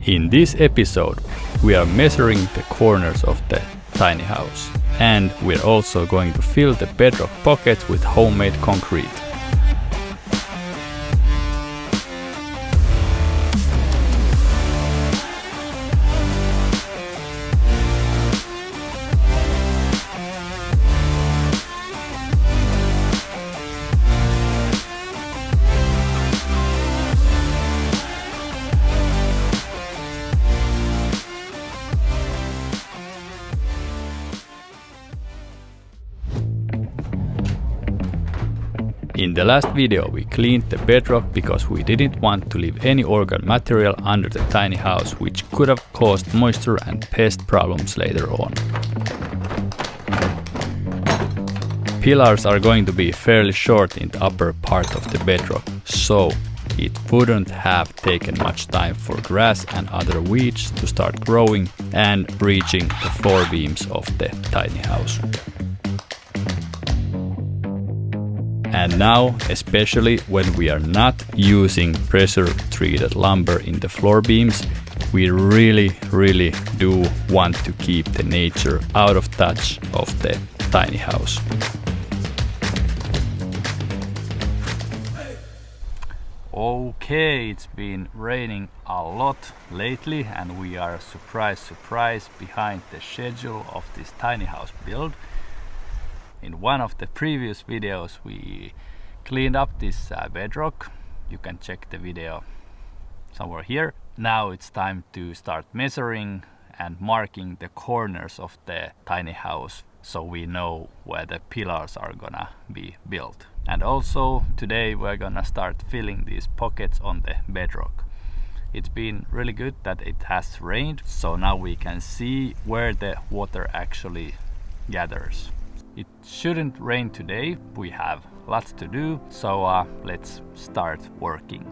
In this episode, we are measuring the corners of the tiny house, and we're also going to fill the bedrock pockets with homemade concrete. In the last video we cleaned the bedrock because we didn't want to leave any organic material under the tiny house, which could have caused moisture and pest problems later on. Pillars are going to be fairly short in the upper part of the bedrock, so it wouldn't have taken much time for grass and other weeds to start growing and reaching the floor beams of the tiny house. And now, especially when we are not using pressure-treated lumber in the floor beams, we really do want to keep the nature out of touch of the tiny house. Okay, it's been raining a lot lately and we are surprise behind the schedule of this tiny house build. In one of the previous videos we cleaned up this bedrock. You can check the video somewhere here. Now it's time to start measuring and marking the corners of the tiny house so we know where the pillars are gonna be built. And also today we're gonna start filling these pockets on the bedrock. It's been really good that it has rained, so now we can see where the water actually gathers. It shouldn't rain today, we have lots to do, so let's start working.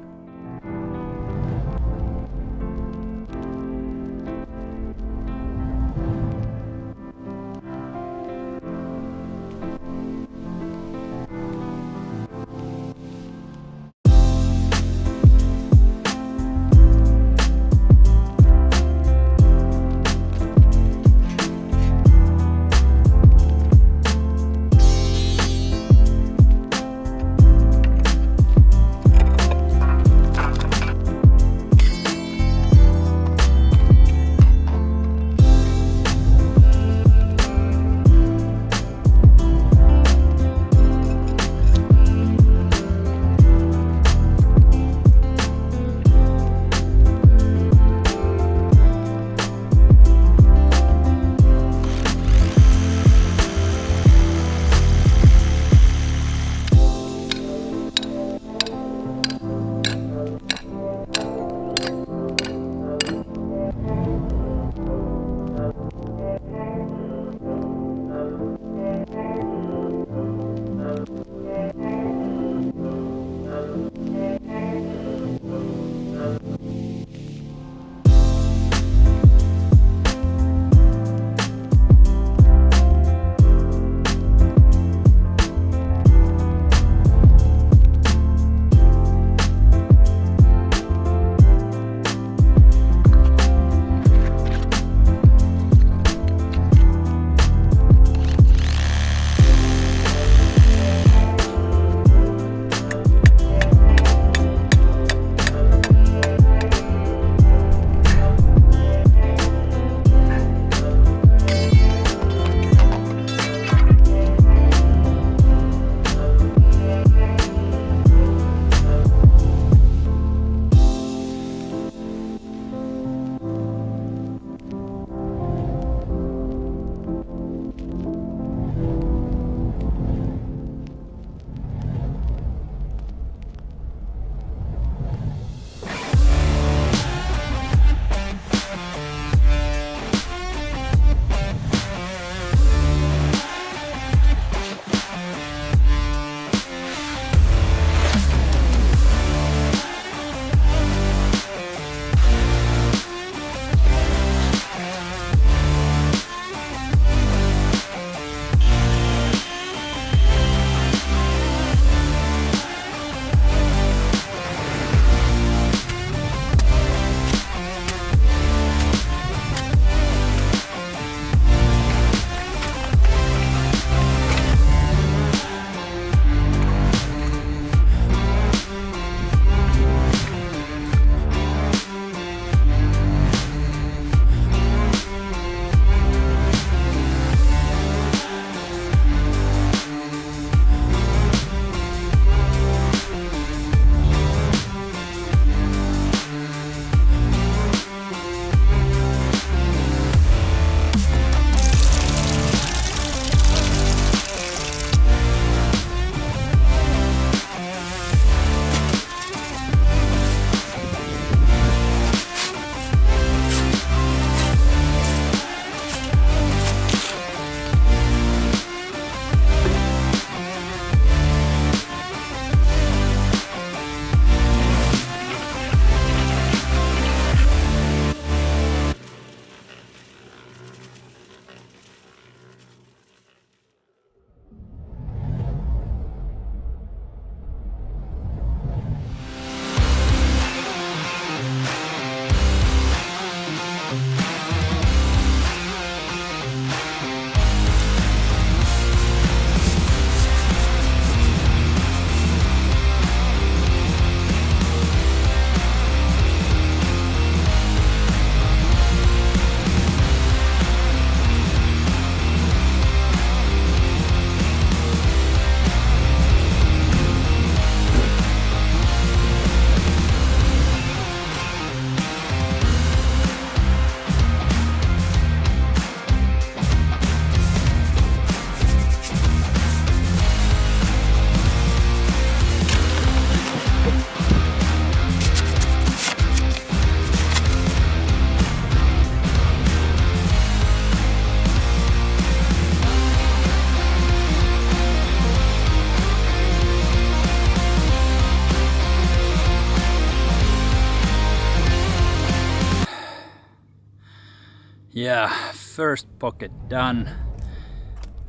Yeah, first pocket done.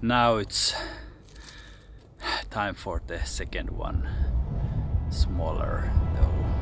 Now it's time for the second one. Smaller though.